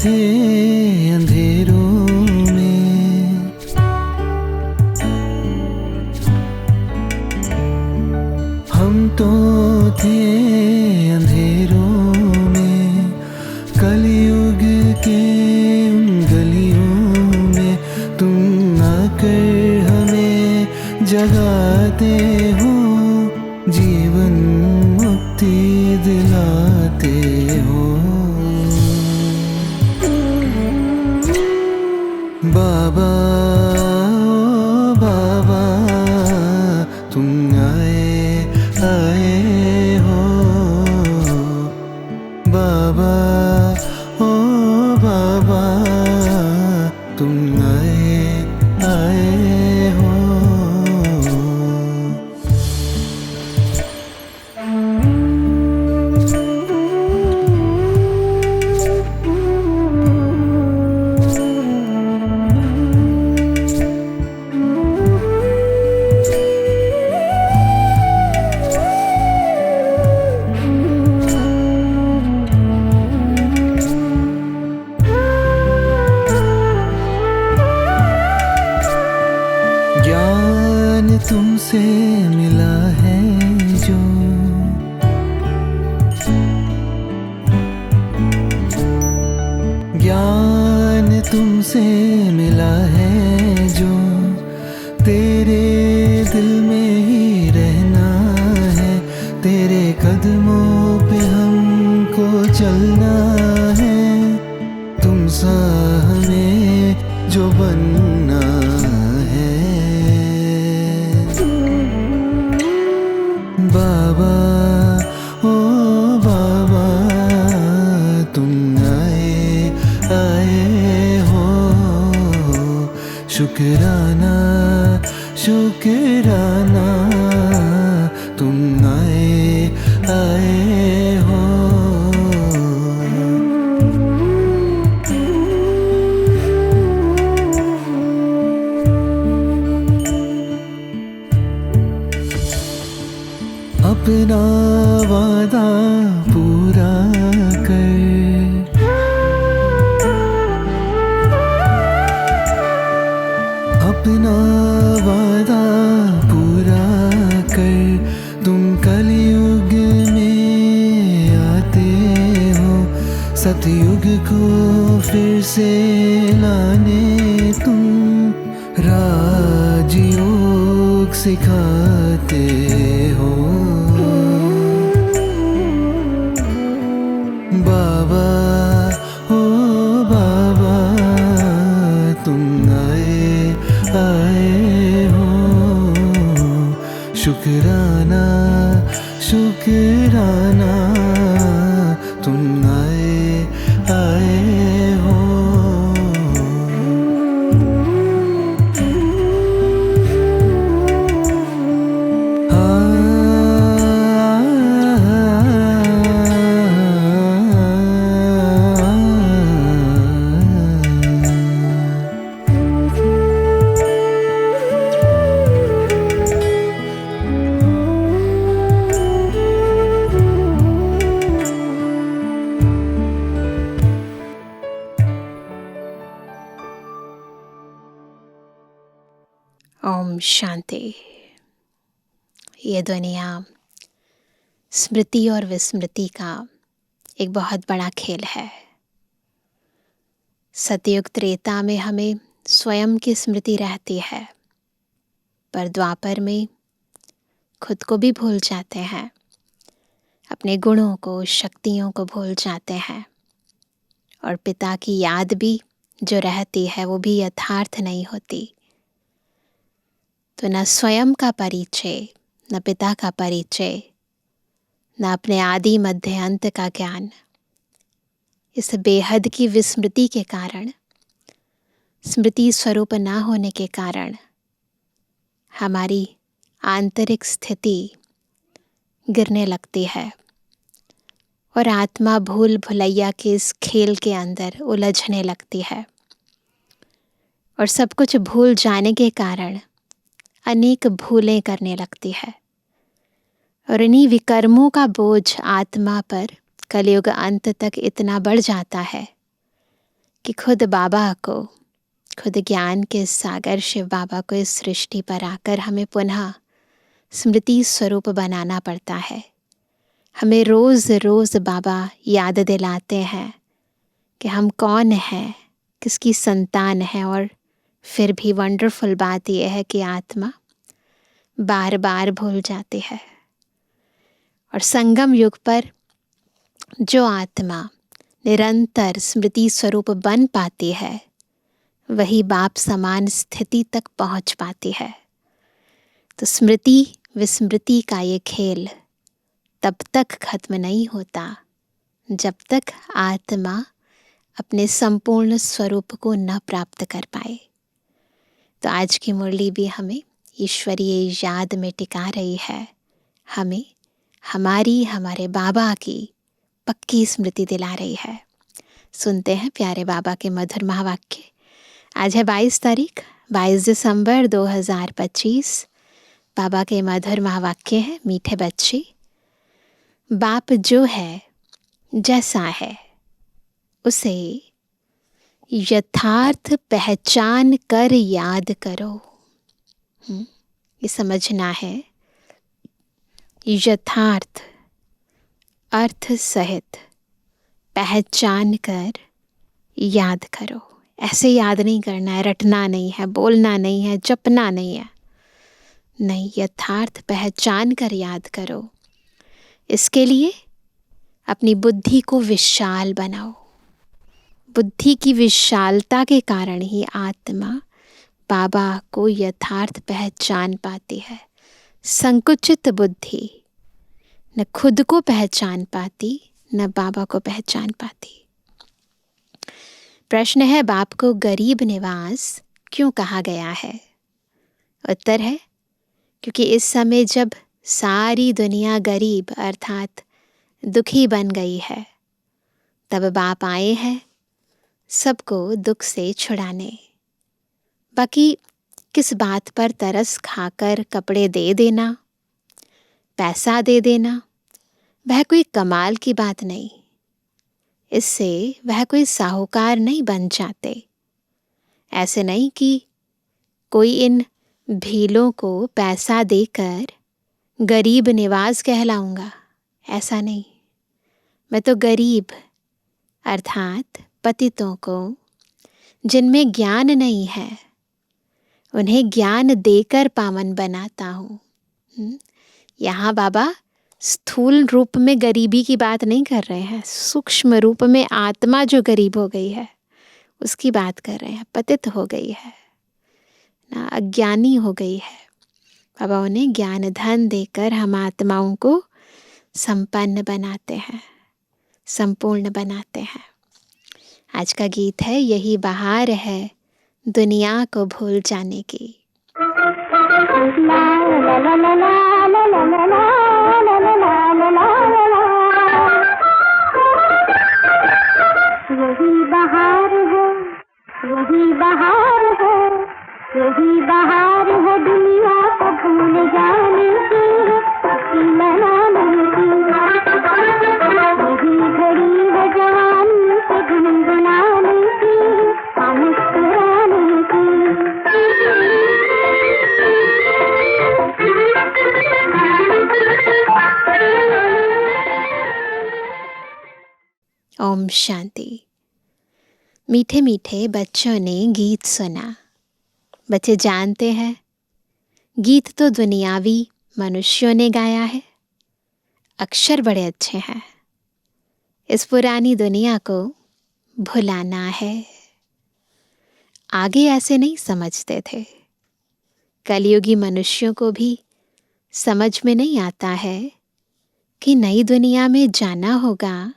थे अंधेरों में, हम तो थे अंधेरों में, कलयुग के उन गलियों में तुम आकर हमें जगाते हो, जीवन मुक्ति दिलाते हो। बाबा ओ बाबा तुम आए हो, बाबा ओ बाबा तुम आए हो। ज्ञान तुमसे मिला है जो, ज्ञान तुमसे मिला है जो, तेरे दिल में ही रहना है, तेरे कदमों पे हमको चलना है, तुम सा हमें जो बनना है। बाबा ओ बाबा तुम आए हो, शुक्राना शुक्राना तुम आए हो। अपना वादा पूरा कर, अपना वादा पूरा कर, तुम कलयुग में आते हो, सतयुग को फिर से लाने तुम राजयोग सिखाते हो। बाबा ओ बाबा तुम आए हो, शुक्राना शुक्राना तुम आए हो। ओम शांति। ये दुनिया स्मृति और विस्मृति का एक बहुत बड़ा खेल है। सतयुग त्रेता में हमें स्वयं की स्मृति रहती है, पर द्वापर में खुद को भी भूल जाते हैं, अपने गुणों को शक्तियों को भूल जाते हैं, और पिता की याद भी जो रहती है वो भी यथार्थ नहीं होती। तो न स्वयं का परिचय, न पिता का परिचय, न अपने आदि मध्य अंत का ज्ञान, इस बेहद की विस्मृति के कारण, स्मृति स्वरूप ना होने के कारण हमारी आंतरिक स्थिति गिरने लगती है और आत्मा भूल भुलैया के इस खेल के अंदर उलझने लगती है। और सब कुछ भूल जाने के कारण अनेक भूलें करने लगती है, और इन्हीं विकर्मों का बोझ आत्मा पर कलयुग अंत तक इतना बढ़ जाता है कि खुद बाबा को, खुद ज्ञान के सागर शिव बाबा को इस सृष्टि पर आकर हमें पुनः स्मृति स्वरूप बनाना पड़ता है। हमें रोज़ रोज़ बाबा याद दिलाते हैं कि हम कौन हैं, किसकी संतान है। और फिर भी वंडरफुल बात यह है कि आत्मा बार बार भूल जाती है। और संगम युग पर जो आत्मा निरंतर स्मृति स्वरूप बन पाती है, वही बाप समान स्थिति तक पहुंच पाती है। तो स्मृति विस्मृति का ये खेल तब तक खत्म नहीं होता जब तक आत्मा अपने संपूर्ण स्वरूप को न प्राप्त कर पाए। तो आज की मुरली भी हमें ईश्वरीय याद में टिका रही है, हमें हमारे बाबा की पक्की स्मृति दिला रही है। सुनते हैं प्यारे बाबा के मधुर महावाक्य। आज है 22 दिसंबर 2025। बाबा के मधुर महावाक्य है, मीठे बच्चे, बाप जो है जैसा है उसे यथार्थ पहचान कर याद करो। ये समझना है, यथार्थ अर्थ सहित पहचान कर याद करो। ऐसे याद नहीं करना है, रटना नहीं है, बोलना नहीं है, जपना नहीं है। नहीं, यथार्थ पहचान कर याद करो। इसके लिए अपनी बुद्धि को विशाल बनाओ। बुद्धि की विशालता के कारण ही आत्मा बाबा को यथार्थ पहचान पाती है। संकुचित बुद्धि न खुद को पहचान पाती, न बाबा को पहचान पाती। प्रश्न है, बाप को गरीब निवास क्यों कहा गया है? उत्तर है, क्योंकि इस समय जब सारी दुनिया गरीब अर्थात दुखी बन गई है, तब बाप आए हैं सबको दुख से छुड़ाने। बाकी किस बात पर तरस खाकर कपड़े दे देना, पैसा दे देना, वह कोई कमाल की बात नहीं। इससे वह कोई साहूकार नहीं बन जाते। ऐसे नहीं कि कोई इन भीलों को पैसा देकर गरीब निवाज कहलाऊंगा, ऐसा नहीं। मैं तो गरीब अर्थात पतितों को, जिनमें ज्ञान नहीं है, उन्हें ज्ञान देकर पावन बनाता हूँ। यहाँ बाबा स्थूल रूप में गरीबी की बात नहीं कर रहे हैं, सूक्ष्म रूप में आत्मा जो गरीब हो गई है उसकी बात कर रहे हैं। पतित हो गई है ना, अज्ञानी हो गई है। बाबा उन्हें ज्ञान धन देकर हम आत्माओं को संपन्न बनाते हैं, संपूर्ण बनाते हैं। आज का गीत है, यही बहार है दुनिया को भूल जाने की। यही बहार है, यही बहार है, यही बहार है दुनिया को भूल जाने की, मनाने की। यही घड़ी है जवानी से गुनगुनाने की, मुस्कुराने की। ओम शांति। मीठे मीठे बच्चों ने गीत सुना। बच्चे जानते हैं, गीत तो दुनियावी मनुष्यों ने गाया है। अक्षर बड़े अच्छे हैं। इस पुरानी दुनिया को भुलाना है। आगे ऐसे नहीं समझते थे। कलयुगी मनुष्यों को भी समझ में नहीं आता है कि नई दुनिया में जाना होगा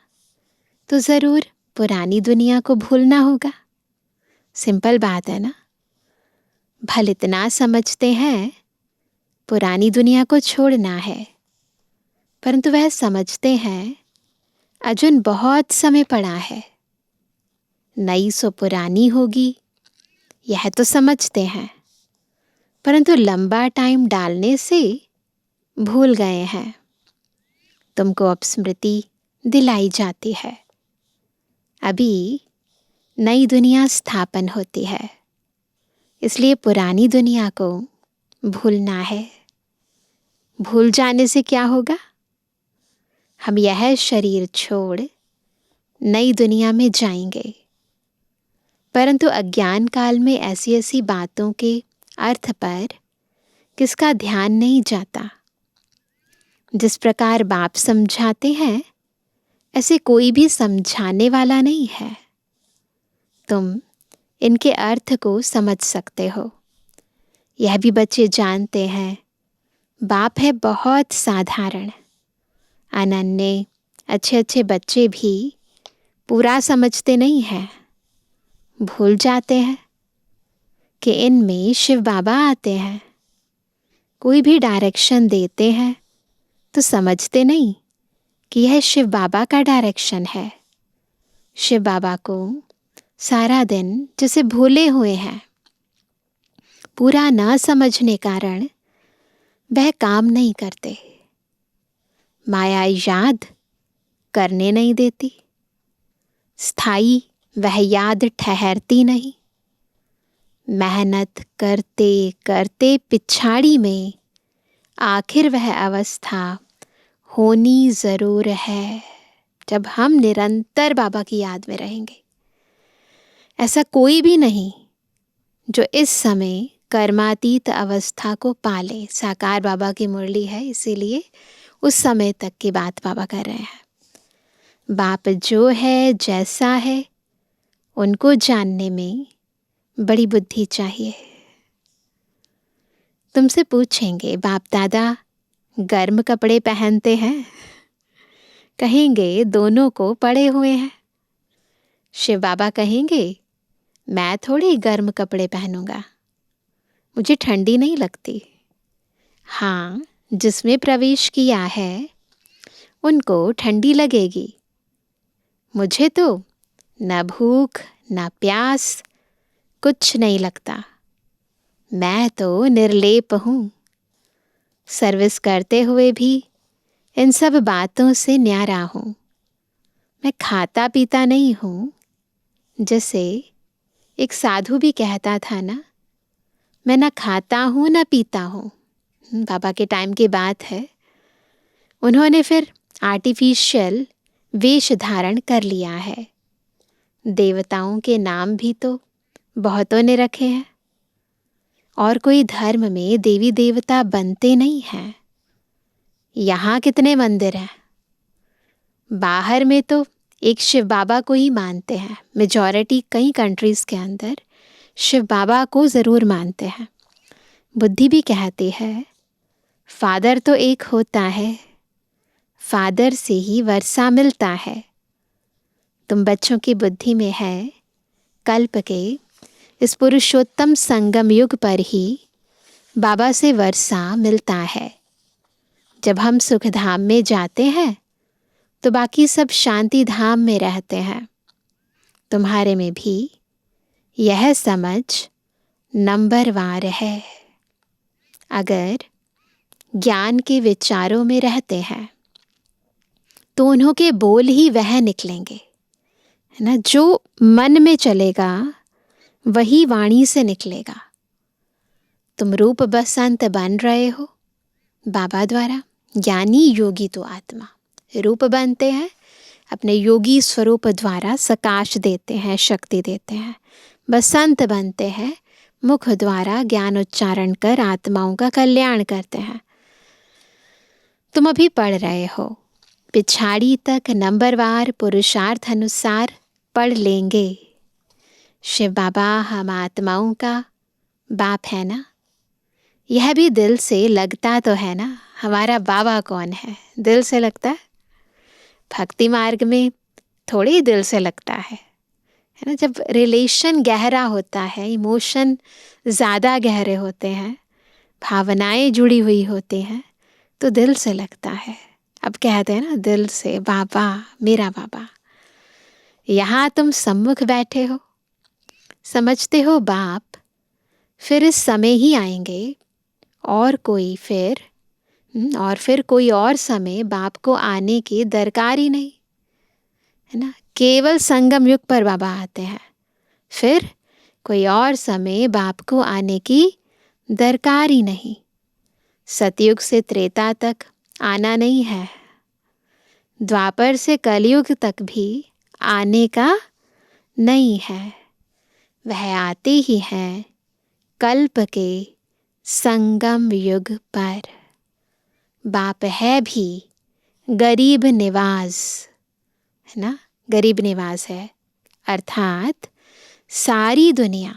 तो ज़रूर पुरानी दुनिया को भूलना होगा। सिंपल बात है ना। भल इतना समझते हैं पुरानी दुनिया को छोड़ना है, परंतु वह समझते हैं अजुन बहुत समय पड़ा है, नई सो पुरानी होगी, यह तो समझते हैं, परंतु लंबा टाइम डालने से भूल गए हैं। तुमको अब स्मृति दिलाई जाती है। अभी नई दुनिया स्थापन होती है, इसलिए पुरानी दुनिया को भूलना है। भूल जाने से क्या होगा? हम यह शरीर छोड़ नई दुनिया में जाएंगे, परंतु अज्ञान काल में ऐसी ऐसी बातों के अर्थ पर किसका ध्यान नहीं जाता। जिस प्रकार बाप समझाते हैं, ऐसे कोई भी समझाने वाला नहीं है। तुम इनके अर्थ को समझ सकते हो। यह भी बच्चे जानते हैं, बाप है बहुत साधारण। अनन्य अच्छे अच्छे बच्चे भी पूरा समझते नहीं हैं। भूल जाते हैं कि इनमें शिव बाबा आते हैं। कोई भी डायरेक्शन देते हैं तो समझते नहीं कि यह शिव बाबा का डायरेक्शन है। शिव बाबा को सारा दिन जैसे भूले हुए हैं। पूरा ना समझने कारण वह काम नहीं करते। माया याद करने नहीं देती। स्थायी वह याद ठहरती नहीं। मेहनत करते करते पिछाड़ी में आखिर वह अवस्था होनी ज़रूर है, जब हम निरंतर बाबा की याद में रहेंगे। ऐसा कोई भी नहीं जो इस समय कर्मातीत अवस्था को पाले। साकार बाबा की मुरली है, इसीलिए उस समय तक की बात बाबा कर रहे हैं। बाप जो है जैसा है, उनको जानने में बड़ी बुद्धि चाहिए। तुमसे पूछेंगे, बाप दादा गर्म कपड़े पहनते हैं? कहेंगे दोनों को पड़े हुए हैं। शिव बाबा कहेंगे मैं थोड़ी गर्म कपड़े पहनूंगा, मुझे ठंडी नहीं लगती। हाँ, जिसमें प्रवेश किया है उनको ठंडी लगेगी। मुझे तो न भूख न प्यास कुछ नहीं लगता। मैं तो निर्लेप हूँ। सर्विस करते हुए भी इन सब बातों से न्यारा हूँ। मैं खाता पीता नहीं हूँ। जैसे एक साधु भी कहता था ना, मैं न खाता हूँ न पीता हूँ। बाबा के टाइम की बात है। उन्होंने फिर आर्टिफिशियल वेश धारण कर लिया है। देवताओं के नाम भी तो बहुतों ने रखे हैं, और कोई धर्म में देवी देवता बनते नहीं हैं। यहाँ कितने मंदिर हैं? बाहर में तो एक शिव बाबा को ही मानते हैं। मेजॉरिटी कई कंट्रीज़ के अंदर शिव बाबा को ज़रूर मानते हैं। बुद्धि भी कहती है फादर तो एक होता है, फादर से ही वर्षा मिलता है। तुम बच्चों की बुद्धि में है, कल्प के इस पुरुषोत्तम संगम युग पर ही बाबा से वर्षा मिलता है। जब हम सुख धाम में जाते हैं तो बाकी सब शांति धाम में रहते हैं। तुम्हारे में भी यह समझ नंबरवार है। अगर ज्ञान के विचारों में रहते हैं तो उन्हों के बोल ही वह निकलेंगे, है ना। जो मन में चलेगा वही वाणी से निकलेगा। तुम रूप बसंत बन रहे हो बाबा द्वारा। ज्ञानी योगी तो आत्मा रूप बनते हैं, अपने योगी स्वरूप द्वारा सकाश देते हैं, शक्ति देते हैं। बसंत बनते हैं, मुख द्वारा ज्ञान उच्चारण कर आत्माओं का कल्याण करते हैं। तुम अभी पढ़ रहे हो, पिछाड़ी तक नंबरवार पुरुषार्थ अनुसार पढ़ लेंगे। शिव बाबा हम आत्माओं का बाप है ना। यह भी दिल से लगता तो है ना, हमारा बाबा कौन है? दिल से लगता है। भक्ति मार्ग में थोड़ी दिल से लगता है ना। जब रिलेशन गहरा होता है, इमोशन ज़्यादा गहरे होते हैं, भावनाएं जुड़ी हुई होती हैं, तो दिल से लगता है। अब कहते हैं ना दिल से, बाबा मेरा बाबा। यहाँ तुम सम्मुख बैठे हो, समझते हो बाप फिर इस समय ही आएंगे, और फिर कोई और समय बाप को आने की दरकार ही नहीं, है ना। केवल संगम युग पर बाबा आते हैं। फिर कोई और समय बाप को आने की दरकार ही नहीं। सतयुग से त्रेता तक आना नहीं है, द्वापर से कलयुग तक भी आने का नहीं है। वह आते ही हैं कल्प के संगम युग पर। बाप है भी गरीब निवाज, है ना, गरीब निवाज है, अर्थात सारी दुनिया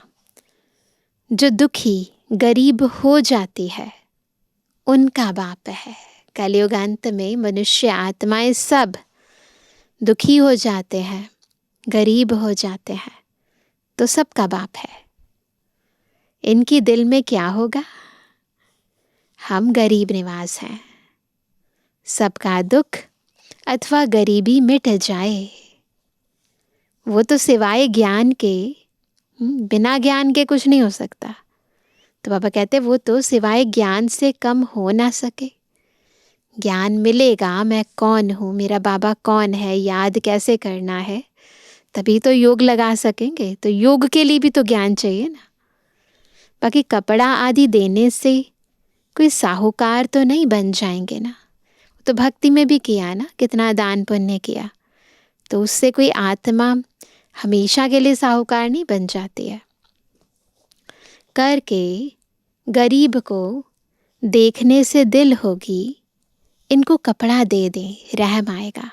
जो दुखी गरीब हो जाती है उनका बाप है। कलयुग अंत में मनुष्य आत्माएं सब दुखी हो जाते हैं, गरीब हो जाते हैं, तो सबका बाप है। इनकी दिल में क्या होगा? हम गरीब निवास हैं, सबका दुख अथवा गरीबी मिट जाए। वो तो सिवाय ज्ञान के, बिना ज्ञान के कुछ नहीं हो सकता। तो बाबा कहते वो तो सिवाय ज्ञान से कम हो ना सके। ज्ञान मिलेगा, मैं कौन हूँ, मेरा बाबा कौन है, याद कैसे करना है, तभी तो योग लगा सकेंगे। तो योग के लिए भी तो ज्ञान चाहिए ना। बाकी कपड़ा आदि देने से कोई साहूकार तो नहीं बन जाएंगे ना। तो भक्ति में भी किया ना, कितना दान पुण्य किया, तो उससे कोई आत्मा हमेशा के लिए साहूकार नहीं बन जाती है। करके गरीब को देखने से दिल होगी, इनको कपड़ा दे दें, रहम आएगा।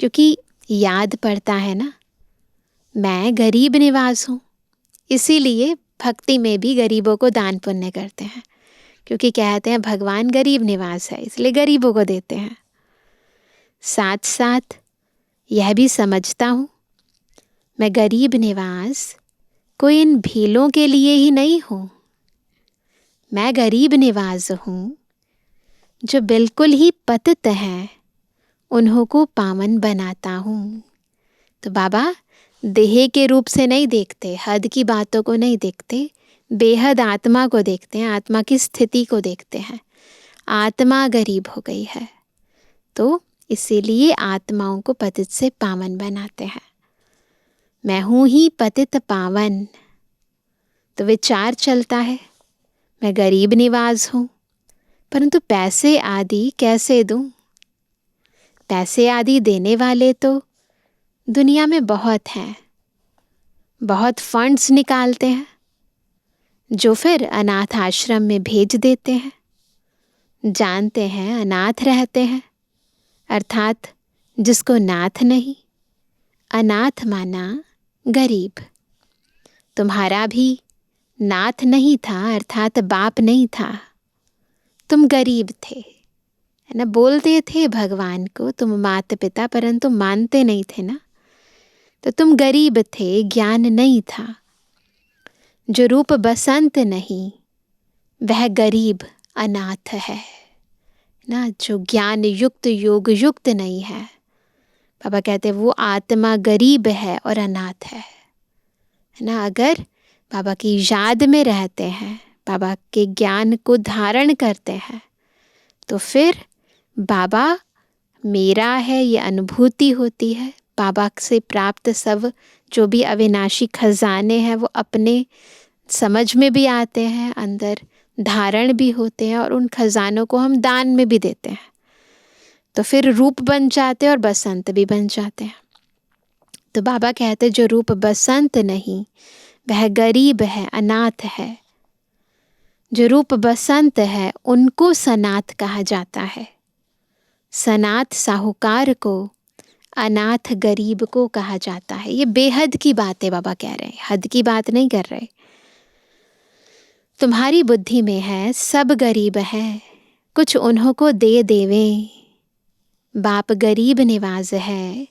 क्योंकि याद पड़ता है ना, मैं गरीब निवास हूँ। इसीलिए भक्ति में भी गरीबों को दान पुण्य करते हैं, क्योंकि कहते हैं भगवान गरीब निवास है, इसलिए गरीबों को देते हैं। साथ साथ यह भी समझता हूँ मैं गरीब निवास कोई इन भीलों के लिए ही नहीं हूँ। मैं गरीब निवास हूँ जो बिल्कुल ही पतित हैं, उन्हों को पावन बनाता हूँ। तो बाबा देह के रूप से नहीं देखते, हद की बातों को नहीं देखते, बेहद आत्मा को देखते हैं, आत्मा की स्थिति को देखते हैं। आत्मा गरीब हो गई है, तो इसीलिए आत्माओं को पतित से पावन बनाते हैं। मैं हूँ ही पतित पावन। तो विचार चलता है मैं गरीब निवाज हूँ, परंतु पैसे आदि कैसे दूँ? पैसे आदि देने वाले तो दुनिया में बहुत हैं, बहुत फंड्स निकालते हैं जो फिर अनाथ आश्रम में भेज देते हैं। जानते हैं अनाथ रहते हैं, अर्थात जिसको नाथ नहीं, अनाथ माना गरीब। तुम्हारा भी नाथ नहीं था, अर्थात बाप नहीं था, तुम गरीब थे, है ना। बोलते थे भगवान को तुम माता पिता, परंतु मानते नहीं थे ना। तो तुम गरीब थे, ज्ञान नहीं था। जो रूप बसंत नहीं वह गरीब अनाथ है ना। जो ज्ञान युक्त योग युक्त नहीं है, बाबा कहते वो आत्मा गरीब है और अनाथ है ना। अगर बाबा की याद में रहते हैं, बाबा के ज्ञान को धारण करते हैं, तो फिर बाबा मेरा है ये अनुभूति होती है। बाबा से प्राप्त सब जो भी अविनाशी खजाने हैं वो अपने समझ में भी आते हैं, अंदर धारण भी होते हैं, और उन खजानों को हम दान में भी देते हैं। तो फिर रूप बन जाते हैं और बसंत भी बन जाते हैं। तो बाबा कहते जो रूप बसंत नहीं वह गरीब है, अनाथ है। जो रूप बसंत है उनको सनाथ कहा जाता है। सनाथ साहूकार को, अनाथ गरीब को कहा जाता है। ये बेहद की बात है बाबा कह रहे हैं, हद की बात नहीं कर रहे। तुम्हारी बुद्धि में है सब गरीब है, कुछ उन्हों को दे देवें। बाप गरीब निवाज है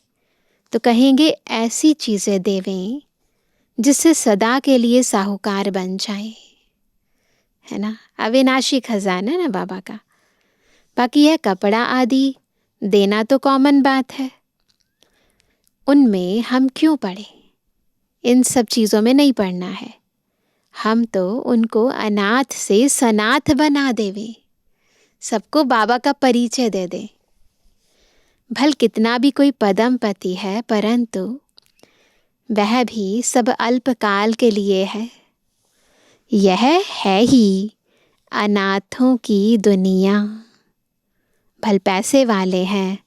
तो कहेंगे ऐसी चीज़ें देवें जिससे सदा के लिए साहूकार बन जाए, है ना। अविनाशी खजाना ना बाबा का। बाकी यह कपड़ा आदि देना तो कॉमन बात है, उनमें हम क्यों पढ़े? इन सब चीज़ों में नहीं पढ़ना है। हम तो उनको अनाथ से सनाथ बना देवे, सबको बाबा का परिचय दे दे। भल कितना भी कोई पदम पति है, परंतु वह भी सब अल्पकाल के लिए है। यह है ही अनाथों की दुनिया। भल पैसे वाले हैं,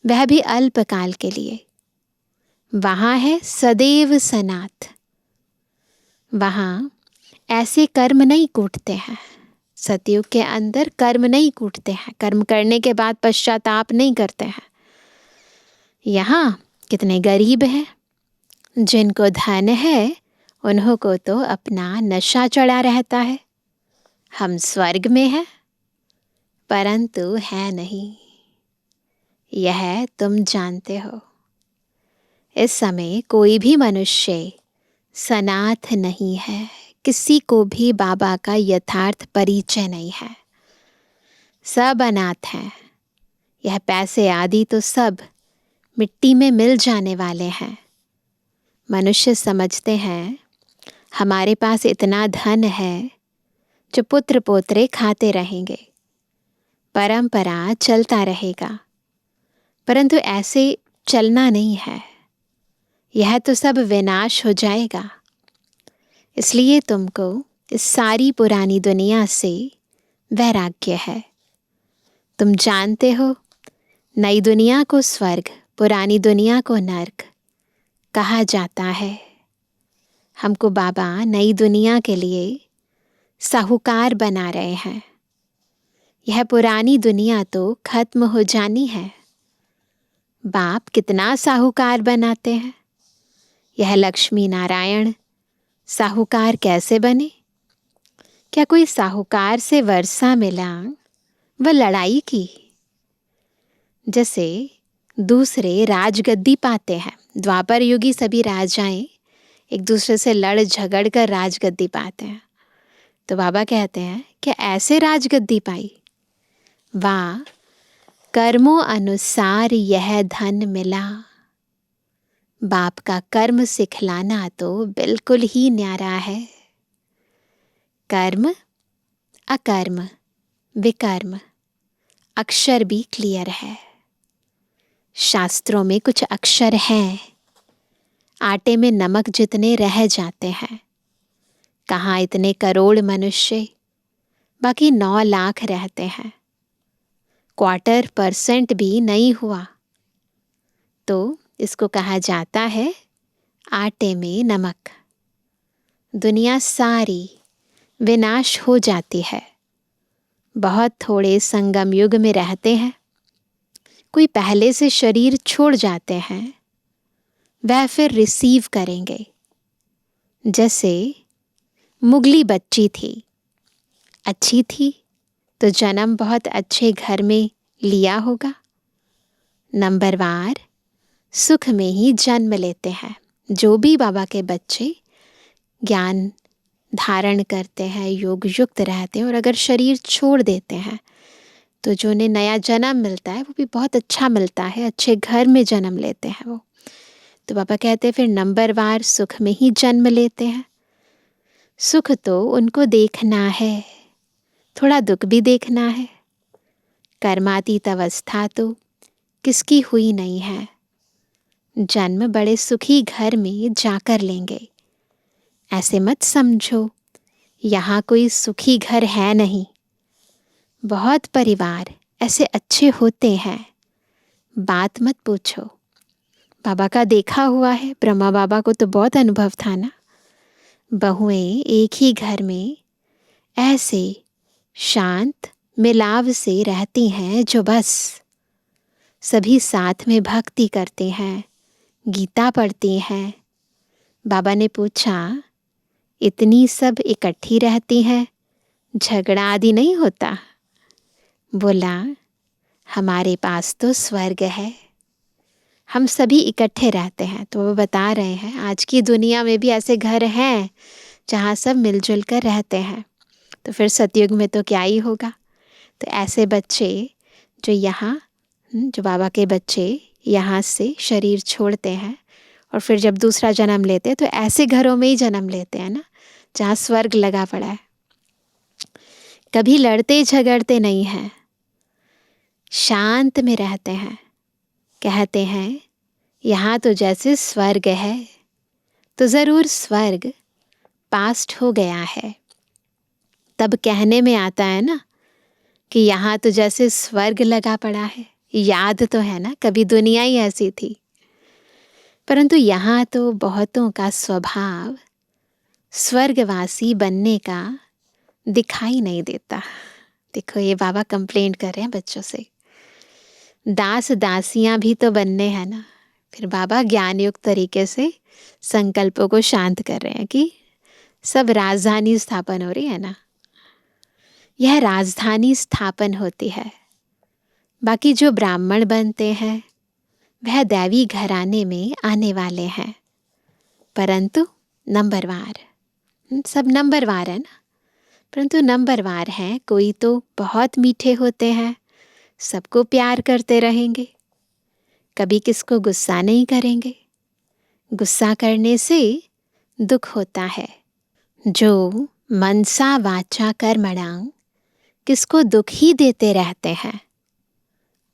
वह भी अल्पकाल के लिए। वहाँ है सदैव सनाथ। वहाँ ऐसे कर्म नहीं कूटते हैं। सतयुग के अंदर कर्म नहीं कूटते हैं, कर्म करने के बाद पश्चाताप नहीं करते हैं। यहाँ कितने गरीब हैं, जिनको धन है उन्हों को तो अपना नशा चढ़ा रहता है। हम स्वर्ग में हैं, परंतु है नहीं, यह तुम जानते हो। इस समय कोई भी मनुष्य सनाथ नहीं है, किसी को भी बाबा का यथार्थ परिचय नहीं है। सब अनाथ हैं। यह पैसे आदि तो सब मिट्टी में मिल जाने वाले हैं। मनुष्य समझते हैं हमारे पास इतना धन है जो पुत्र पोत्रे खाते रहेंगे, परंपरा चलता रहेगा। परंतु ऐसे चलना नहीं है, यह तो सब विनाश हो जाएगा। इसलिए तुमको इस सारी पुरानी दुनिया से वैराग्य है। तुम जानते हो नई दुनिया को स्वर्ग, पुरानी दुनिया को नर्क कहा जाता है। हमको बाबा नई दुनिया के लिए साहूकार बना रहे हैं। यह पुरानी दुनिया तो खत्म हो जानी है। बाप कितना साहूकार बनाते हैं। यह लक्ष्मी नारायण साहूकार कैसे बने? क्या कोई साहूकार से वर्षा मिला व लड़ाई की? जैसे दूसरे राजगद्दी पाते हैं, द्वापर युगी सभी राजाएं एक दूसरे से लड़ झगड़ कर राजगद्दी पाते हैं। तो बाबा कहते हैं कि ऐसे राजगद्दी पाई, वाह, कर्मों अनुसार यह धन मिला। बाप का कर्म सिखलाना तो बिल्कुल ही न्यारा है। कर्म, अकर्म, विकर्म, अक्षर भी क्लियर है। शास्त्रों में कुछ अक्षर हैं, आटे में नमक जितने रह जाते हैं। कहाँ इतने करोड़ मनुष्य, बाकी 9 लाख रहते हैं। 0.25% भी नहीं हुआ, तो इसको कहा जाता है आटे में नमक। दुनिया सारी विनाश हो जाती है। बहुत थोड़े संगम युग में रहते हैं। कोई पहले से शरीर छोड़ जाते हैं, वह फिर रिसीव करेंगे। जैसे मुगली बच्ची थी, अच्छी थी तो जन्म बहुत अच्छे घर में लिया होगा। नंबरवार सुख में ही जन्म लेते हैं। जो भी बाबा के बच्चे ज्ञान धारण करते हैं, योग युक्त रहते हैं, और अगर शरीर छोड़ देते हैं तो जो उन्हें नया जन्म मिलता है वो भी बहुत अच्छा मिलता है, अच्छे घर में जन्म लेते हैं वो। तो बाबा कहते हैं फिर नंबरवार सुख में ही जन्म लेते हैं। सुख तो उनको देखना है, थोड़ा दुख भी देखना है। कर्मातीत अवस्था तो किसकी हुई नहीं है। जन्म बड़े सुखी घर में जाकर लेंगे। ऐसे मत समझो यहाँ कोई सुखी घर है नहीं। बहुत परिवार ऐसे अच्छे होते हैं, बात मत पूछो। बाबा का देखा हुआ है, ब्रह्मा बाबा को तो बहुत अनुभव था ना। बहुएं एक ही घर में ऐसे शांत मिलाव से रहती हैं जो बस सभी साथ में भक्ति करते हैं, गीता पढ़ती हैं। बाबा ने पूछा, इतनी सब इकट्ठी रहती हैं, झगड़ा आदि नहीं होता? बोला, हमारे पास तो स्वर्ग है, हम सभी इकट्ठे रहते हैं। तो वो बता रहे हैं आज की दुनिया में भी ऐसे घर हैं जहाँ सब मिलजुल कर रहते हैं, तो फिर सतयुग में तो क्या ही होगा। तो ऐसे बच्चे जो यहाँ, जो बाबा के बच्चे यहाँ से शरीर छोड़ते हैं और फिर जब दूसरा जन्म लेते हैं तो ऐसे घरों में ही जन्म लेते हैं ना, जहाँ स्वर्ग लगा पड़ा है। कभी लड़ते झगड़ते नहीं हैं, शांत में रहते हैं। कहते हैं यहाँ तो जैसे स्वर्ग है, तो ज़रूर स्वर्ग पास्ट हो गया है। तब कहने में आता है ना कि यहाँ तो जैसे स्वर्ग लगा पड़ा है। याद तो है ना, कभी दुनिया ही ऐसी थी। परंतु यहाँ तो बहुतों का स्वभाव स्वर्गवासी बनने का दिखाई नहीं देता। देखो, ये बाबा कंप्लेंट कर रहे हैं बच्चों से। दास दासियां भी तो बनने हैं ना। फिर बाबा ज्ञान युक्त तरीके से संकल्पों को शांत कर रहे हैं कि सब राजधानी स्थापन हो रही है ना। यह राजधानी स्थापन होती है। बाकी जो ब्राह्मण बनते हैं वह दैवी घराने में आने वाले हैं, परंतु नंबरवार। सब नंबरवार है ना, परंतु नंबरवार हैं। कोई तो बहुत मीठे होते हैं, सबको प्यार करते रहेंगे, कभी किसको गुस्सा नहीं करेंगे। गुस्सा करने से दुख होता है। जो मनसा वाचा कर्मणा किसको दुख ही देते रहते हैं,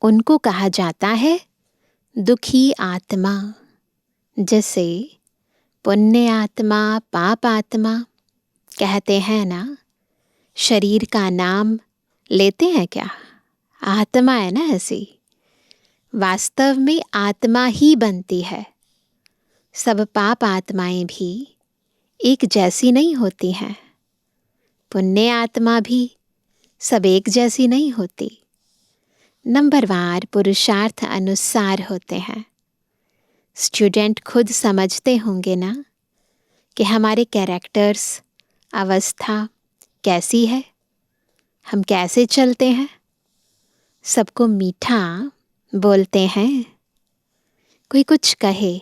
उनको कहा जाता है दुखी आत्मा। जैसे पुण्य आत्मा, पाप आत्मा कहते हैं ना, शरीर का नाम लेते हैं क्या? आत्मा है ना ऐसी। वास्तव में आत्मा ही बनती है। सब पाप आत्माएं भी एक जैसी नहीं होती हैं। पुण्य आत्मा भी सब एक जैसी नहीं होती। नंबरवार पुरुषार्थ अनुसार होते हैं। स्टूडेंट खुद समझते होंगे ना कि हमारे कैरेक्टर्स, अवस्था कैसी है, हम कैसे चलते हैं। सबको मीठा बोलते हैं, कोई कुछ कहे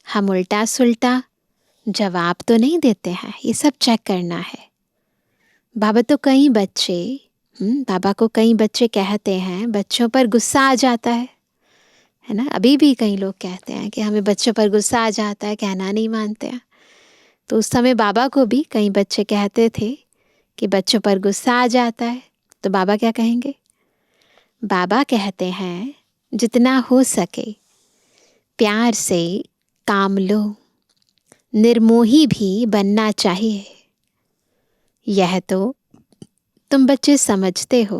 हम उल्टा सुल्टा जवाब तो नहीं देते हैं। ये सब चेक करना है। बाबा को कई बच्चे कहते हैं बच्चों पर गुस्सा आ जाता है ना। अभी भी कई लोग कहते हैं कि हमें बच्चों पर गुस्सा आ जाता है, कहना नहीं मानते हैं। तो उस समय बाबा को भी कई बच्चे कहते थे कि बच्चों पर गुस्सा आ जाता है। तो बाबा क्या कहेंगे? बाबा कहते हैं जितना हो सके प्यार से काम लो, निर्मोही भी बनना चाहिए। यह तो तुम बच्चे समझते हो।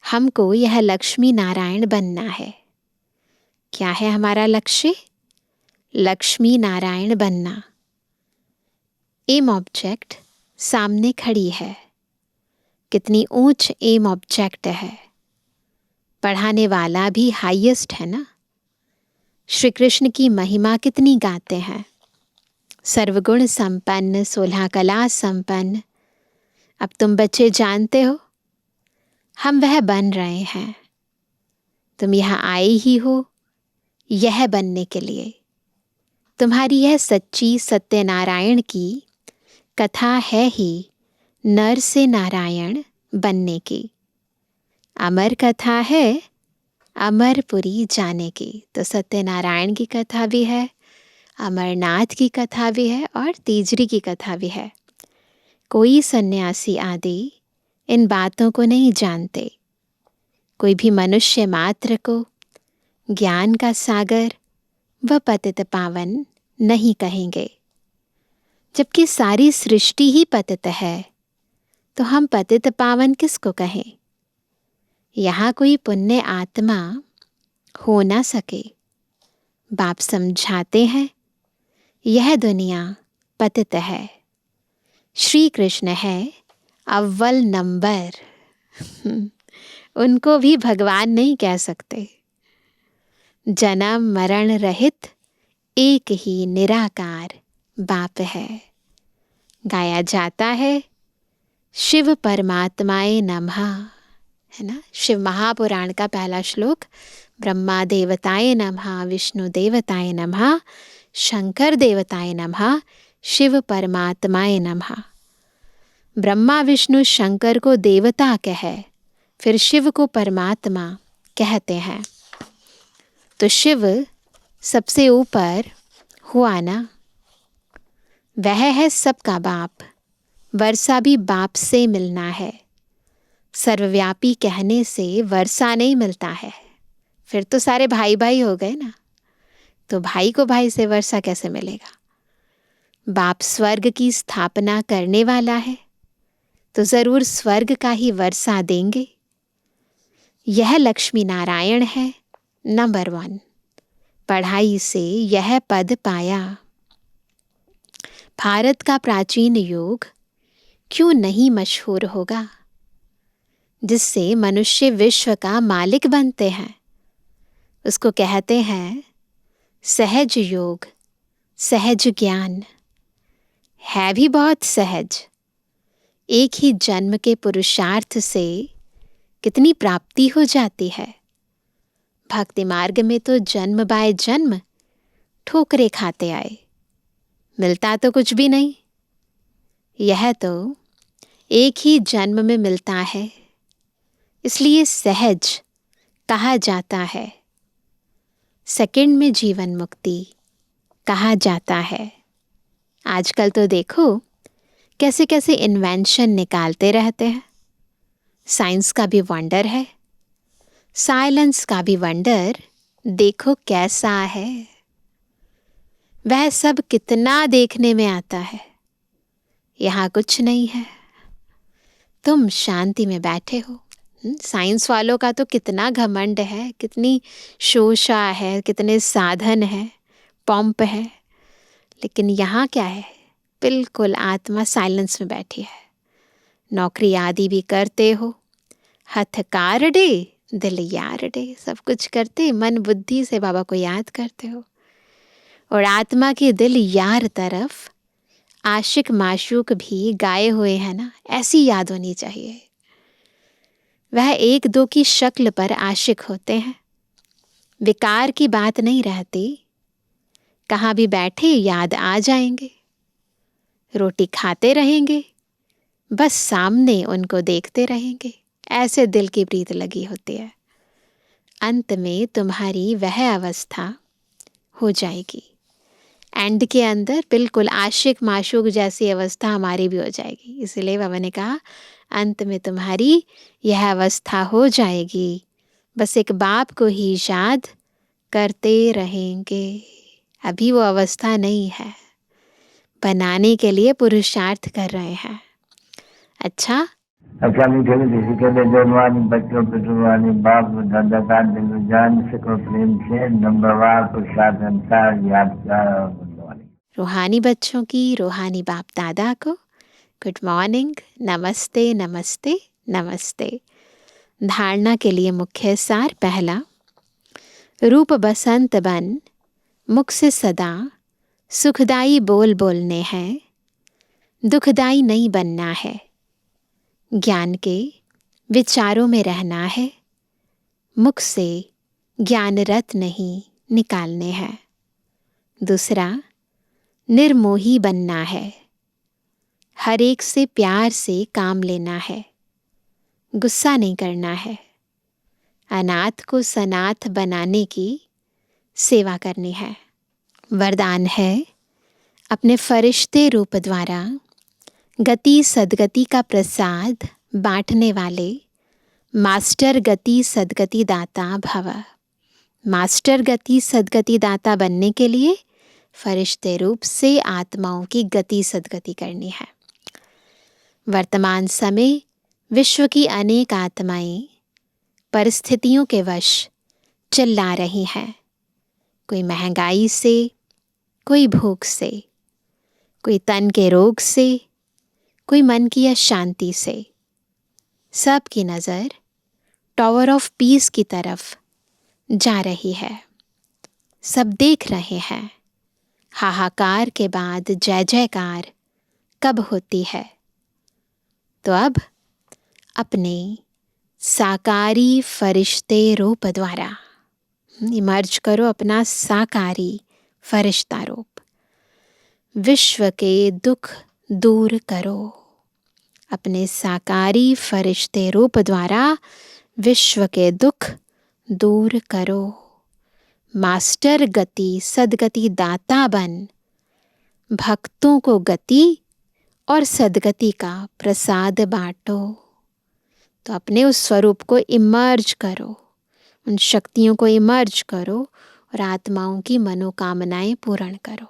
हमको यह लक्ष्मी नारायण बनना है। क्या है हमारा लक्ष्य? लक्ष्मी नारायण बनना। एम ऑब्जेक्ट सामने खड़ी है। कितनी ऊंच एम ऑब्जेक्ट है। पढ़ाने वाला भी हाईएस्ट है ना। श्री कृष्ण की महिमा कितनी गाते हैं। सर्वगुण संपन्न, 16 कला संपन्न। अब तुम बच्चे जानते हो हम वह बन रहे हैं। तुम यहाँ आए ही हो यह बनने के लिए। तुम्हारी यह सच्ची सत्यनारायण की कथा है ही नर से नारायण बनने की। अमर कथा है अमरपुरी जाने की। तो सत्यनारायण की कथा भी है, अमरनाथ की कथा भी है और तीजरी की कथा भी है। कोई सन्यासी आदि इन बातों को नहीं जानते। कोई भी मनुष्य मात्र को ज्ञान का सागर व पतित पावन नहीं कहेंगे। जबकि सारी सृष्टि ही पतित है, तो हम पतित पावन किसको कहें? यहाँ कोई पुण्य आत्मा हो ना सके। बाप समझाते हैं यह दुनिया पतित है। श्री कृष्ण है अव्वल नंबर। उनको भी भगवान नहीं कह सकते। जन्म मरण रहित एक ही निराकार बाप है। गाया जाता है शिव परमात्माए नमः, है ना। शिव महापुराण का पहला श्लोक, ब्रह्मा देवताए नमः, विष्णु देवताए नमः, शंकर देवताए नमः, शिव परमात्माए नमः। ब्रह्मा विष्णु शंकर को देवता कहे, फिर शिव को परमात्मा कहते हैं। तो शिव सबसे ऊपर हुआ ना। वह है सबका बाप। वर्षा भी बाप से मिलना है। सर्वव्यापी कहने से वर्षा नहीं मिलता है। फिर तो सारे भाई भाई हो गए ना। तो भाई को भाई से वर्षा कैसे मिलेगा? बाप स्वर्ग की स्थापना करने वाला है तो जरूर स्वर्ग का ही वर्षा देंगे। यह लक्ष्मी नारायण है नंबर 1। पढ़ाई से यह पद पाया। भारत का प्राचीन योग क्यों नहीं मशहूर होगा, जिससे मनुष्य विश्व का मालिक बनते हैं। उसको कहते हैं सहज योग, सहज ज्ञान। है भी बहुत सहज। एक ही जन्म के पुरुषार्थ से कितनी प्राप्ति हो जाती है। भक्ति मार्ग में तो जन्म बाय जन्म ठोकरे खाते आए, मिलता तो कुछ भी नहीं। यह तो एक ही जन्म में मिलता है, इसलिए सहज कहा जाता है। सेकंड में जीवन मुक्ति कहा जाता है। आजकल तो देखो कैसे कैसे इन्वेंशन निकालते रहते हैं। साइंस का भी वंडर है, साइलेंस का भी वंडर देखो कैसा है। वह सब कितना देखने में आता है, यहाँ कुछ नहीं है। तुम शांति में बैठे हो। साइंस वालों का तो कितना घमंड है, कितनी शोषा है, कितने साधन है, पंप है। लेकिन यहाँ क्या है? बिल्कुल आत्मा साइलेंस में बैठी है। नौकरी आदि भी करते हो, हथकार डे दिल यार डे, सब कुछ करते मन बुद्धि से बाबा को याद करते हो। और आत्मा के दिल यार तरफ आशिक माशूक भी गाए हुए हैं ना, ऐसी याद होनी चाहिए। वह एक दो की शक्ल पर आशिक होते हैं, विकार की बात नहीं रहती। कहाँ भी बैठे याद आ जाएंगे, रोटी खाते रहेंगे, बस सामने उनको देखते रहेंगे। ऐसे दिल की प्रीत लगी होती है। अंत में तुम्हारी वह अवस्था हो जाएगी। एंड के अंदर बिल्कुल आशिक माशूक जैसी अवस्था हमारी भी हो जाएगी। इसलिए बाबा ने कहा अंत में तुम्हारी यह अवस्था हो जाएगी। बस एक बाप को ही याद करते रहेंगे। अभी वो अवस्था नहीं है, बनाने के लिए पुरुषार्थ कर रहे हैं। अच्छा मीठे मीठे के लिए जवानी बच्चों पितृवानी बाप दादा का दिल जान सको प्रेम से नंबरवार प्रसाद अनुसार याद कर। रूहानी बच्चों की रूहानी बाप दादा को गुड मॉर्निंग, नमस्ते नमस्ते नमस्ते। धारणा के लिए मुख्य सार। पहला, रूप बसंत बन मुख से सदा सुखदाई बोल बोलने हैं, दुखदाई नहीं बनना है। ज्ञान के विचारों में रहना है, मुख से ज्ञान रत्न नहीं निकालने हैं। दूसरा, निर्मोही बनना है, हर एक से प्यार से काम लेना है, गुस्सा नहीं करना है। अनाथ को सनाथ बनाने की सेवा करनी है। वरदान है, अपने फरिश्ते रूप द्वारा गति सदगति का प्रसाद बांटने वाले मास्टर गति सदगति दाता भव। मास्टर गति सदगति दाता बनने के लिए फरिश्ते रूप से आत्माओं की गति सदगति करनी है। वर्तमान समय विश्व की अनेक आत्माएं परिस्थितियों के वश चिल्ला रही हैं। कोई महंगाई से, कोई भूख से, कोई तन के रोग से, कोई मन की अशांति से। सब की नज़र टावर ऑफ पीस की तरफ जा रही है। सब देख रहे हैं हाहाकार के बाद जय जयकार कब होती है। तो अब अपने साकारी फरिश्ते रूप द्वारा इमर्ज करो, अपना साकारी फरिश्ता रूप। विश्व के दुख दूर करो। अपने साकारी फरिश्ते रूप द्वारा विश्व के दुख दूर करो। मास्टर गति सदगति दाता बन भक्तों को गति और सदगति का प्रसाद बांटो। तो अपने उस स्वरूप को इमर्ज करो, उन शक्तियों को इमर्ज करो और आत्माओं की मनोकामनाएं पूर्ण करो।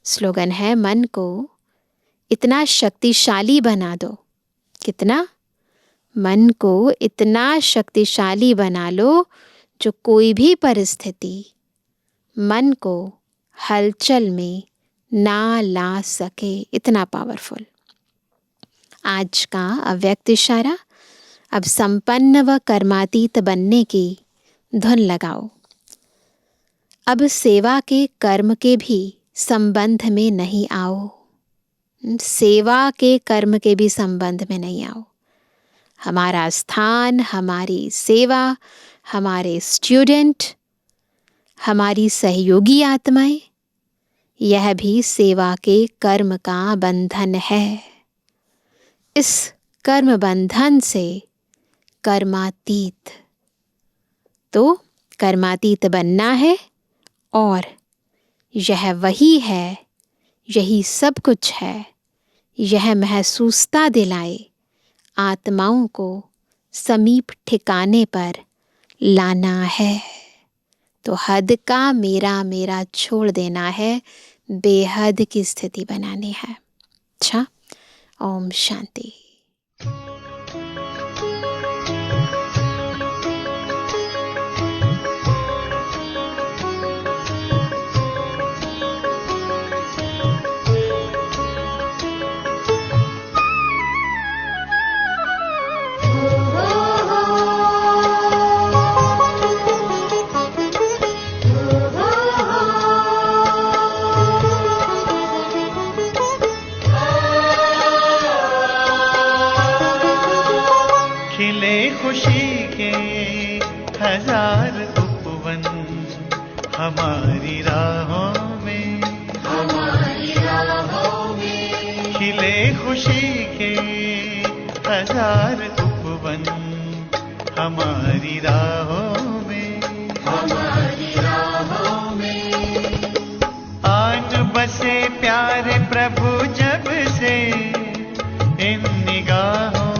स्लोगन है, मन को इतना शक्तिशाली बना दो। कितना? मन को इतना शक्तिशाली बना लो जो कोई भी परिस्थिति मन को हलचल में ना ला सके। इतना पावरफुल। आज का अव्यक्त इशारा, अब संपन्न व कर्मातीत बनने की धुन लगाओ। अब सेवा के कर्म के भी संबंध में नहीं आओ। सेवा के कर्म के भी संबंध में नहीं आओ। हमारा स्थान, हमारी सेवा, हमारे स्टूडेंट, हमारी सहयोगी आत्माएं, यह भी सेवा के कर्म का बंधन है। इस कर्म बंधन से कर्मातीत, तो कर्मातीत बनना है और यह वही है, यही सब कुछ है। यह महसूसता दिलाए आत्माओं को समीप ठिकाने पर लाना है। तो हद का मेरा मेरा छोड़ देना है, बेहद की स्थिति बनानी है। अच्छा, ओम शांति। खुशी के हजार उपवन हमारी राहों में, खिले खुशी के हजार उपवन हमारी राहों में, आन बसे प्यारे प्रभु जब से इन निगाहों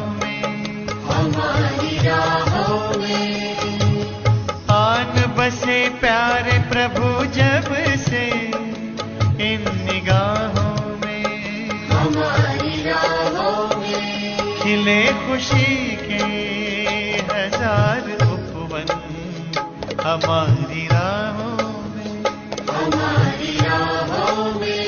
बसे प्यारे प्रभु जब से इन निगाहों में, हमारी राहों में खिले खुशी के हजार उपवन हमारी राहों में, हमारी राहों में।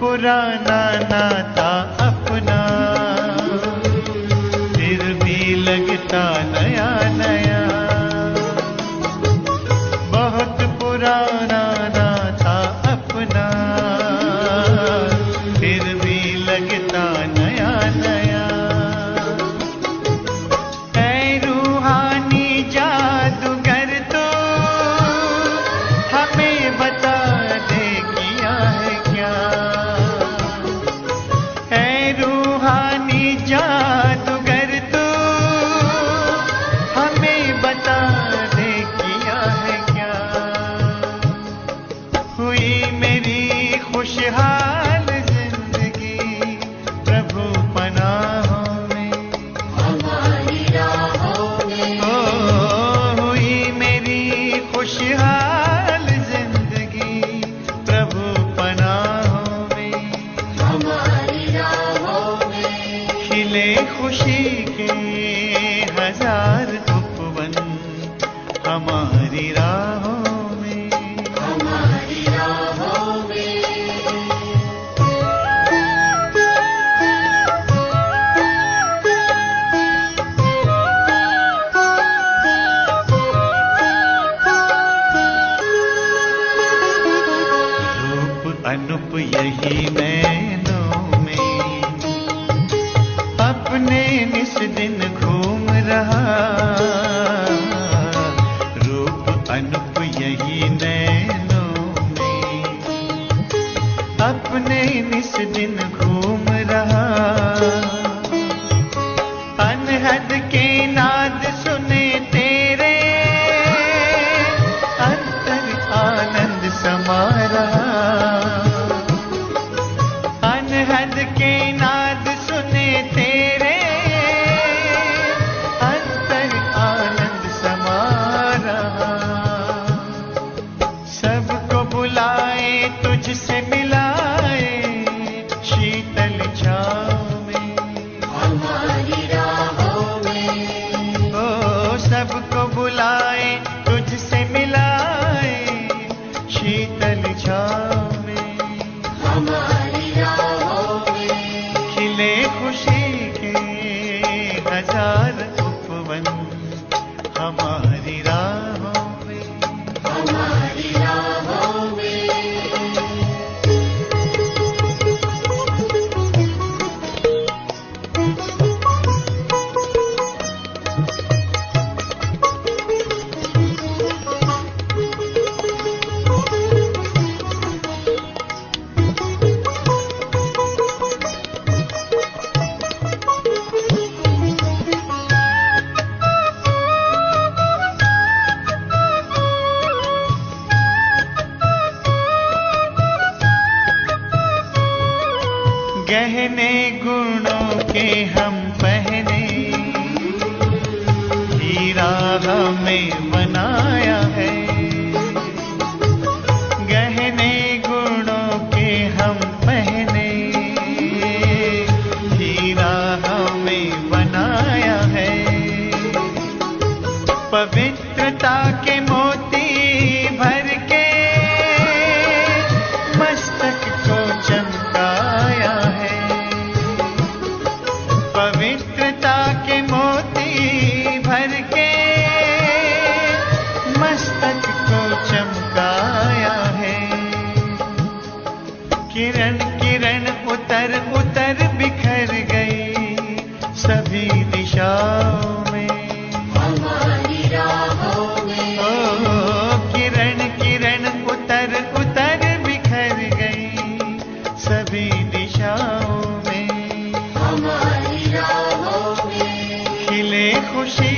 पुराना नाता अपना फिर भी लगता नया नया, बहुत पुराना नाता अपना फिर भी लगता नया नया। ऐ रूहानी जादूगर तो हमें बता दे किया है क्या, जादूगर तो हमें बता दे किया है क्या। हुई मेरी खुशहाल जिंदगी प्रभु पनाहों में, हमारी राहों में। ओ हुई मेरी खुशहाल जिंदगी प्रभु पनाहों में, हमारी राहों में। खिले खुशी के हजार उपवन हमारी राहों में, हमारी राहों में। रूप अनूप यही नैनों में अपने निस दिन घूम रहा, रूप अनूप यही नैनों में, अपने निस दिन घूम रहा। अनहद के नाद सुने तेरे, अंतर आनंद समा रहा। अनहद के नाद सुने तेरे, अंतर आनंद समा रहा। सबको बुलाए तुझसे मिलाए, शीतल छाँव में हमारी राहों में। ओ सबको बुलाए तुझसे मिलाए, शीतल छाँव में हमारी राहों में। खिले खुशी के हजार उपवन, हमारी राहों में हमारी राहों में। गहने गुणों के हम पहने, हीरा हमें बनाया है। गहने गुणों के हम पहने, हीरा हमें बनाया है। पवित्रता के मोती भर के मस्तक को चमकाया है। पवित्रता के मोती भर के मस्तक को चमकाया है। किरण किरण उतर उतर बिखर गई सभी दिशाओं में हमारी राहों में। ओ किरण किरण उतर उतर बिखर गई सभी दिशाओं में हमारी राहों में। खिले खुशी